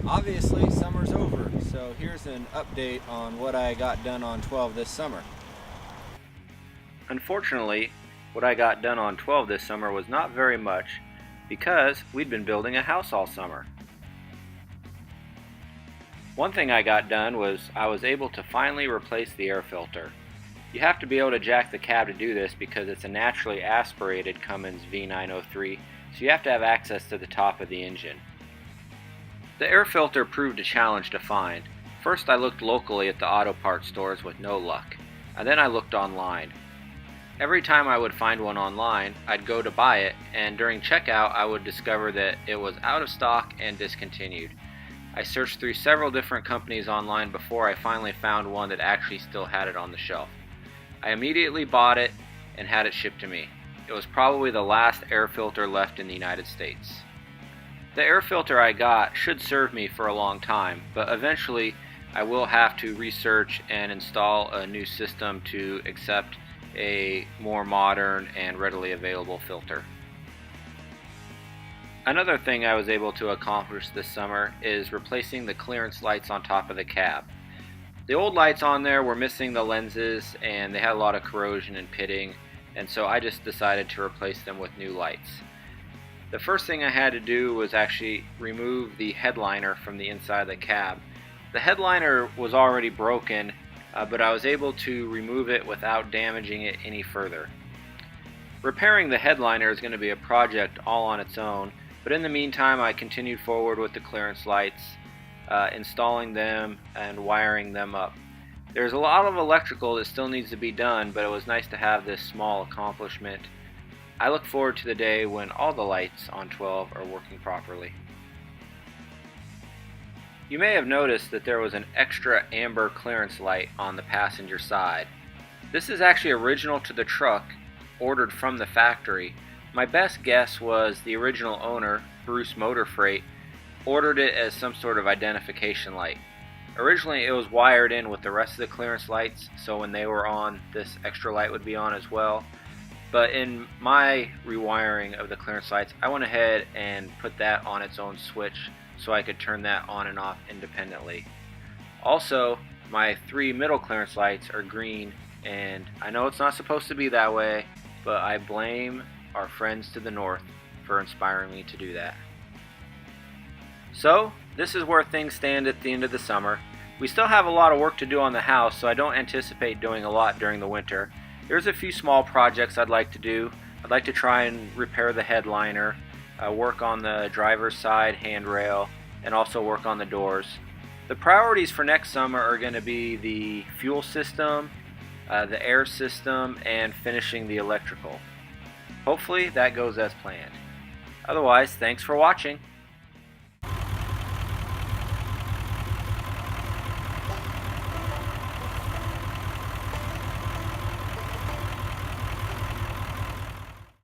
Obviously, summer's over, so here's an update on what I got done on 12 this summer. Unfortunately, what I got done on 12 this summer was not very much because we'd been building a house all summer. One thing I got done was I was able to finally replace the air filter. You have to be able to jack the cab to do this because it's a naturally aspirated Cummins V903, so you have to have access to the top of the engine. The air filter proved a challenge to find. First I looked locally at the auto parts stores with no luck, and then I looked online. Every time I would find one online, I'd go to buy it, and during checkout I would discover that it was out of stock and discontinued. I searched through several different companies online before I finally found one that actually still had it on the shelf. I immediately bought it and had it shipped to me. It was probably the last air filter left in the United States. The air filter I got should serve me for a long time, but eventually I will have to research and install a new system to accept a more modern and readily available filter. Another thing I was able to accomplish this summer is replacing the clearance lights on top of the cab. The old lights on there were missing the lenses and they had a lot of corrosion and pitting, and so I just decided to replace them with new lights. The first thing I had to do was actually remove the headliner from the inside of the cab. The headliner was already broken, but I was able to remove it without damaging it any further. Repairing the headliner is going to be a project all on its own, but in the meantime I continued forward with the clearance lights, installing them and wiring them up. There's a lot of electrical that still needs to be done, but it was nice to have this small accomplishment. I look forward to the day when all the lights on 12 are working properly. You may have noticed that there was an extra amber clearance light on the passenger side. This is actually original to the truck, ordered from the factory. My best guess was the original owner, Bruce Motor Freight, ordered it as some sort of identification light. Originally it was wired in with the rest of the clearance lights, so when they were on, this extra light would be on as well. But in my rewiring of the clearance lights, I went ahead and put that on its own switch so I could turn that on and off independently. Also, my 3 middle clearance lights are green, and I know it's not supposed to be that way, but I blame our friends to the north for inspiring me to do that. So, this is where things stand at the end of the summer. We still have a lot of work to do on the house, so I don't anticipate doing a lot during the winter. There's a few small projects I'd like to do. I'd like to try and repair the headliner, work on the driver's side handrail, and also work on the doors. The priorities for next summer are going to be the fuel system, the air system, and finishing the electrical. Hopefully that goes as planned. Otherwise, thanks for watching.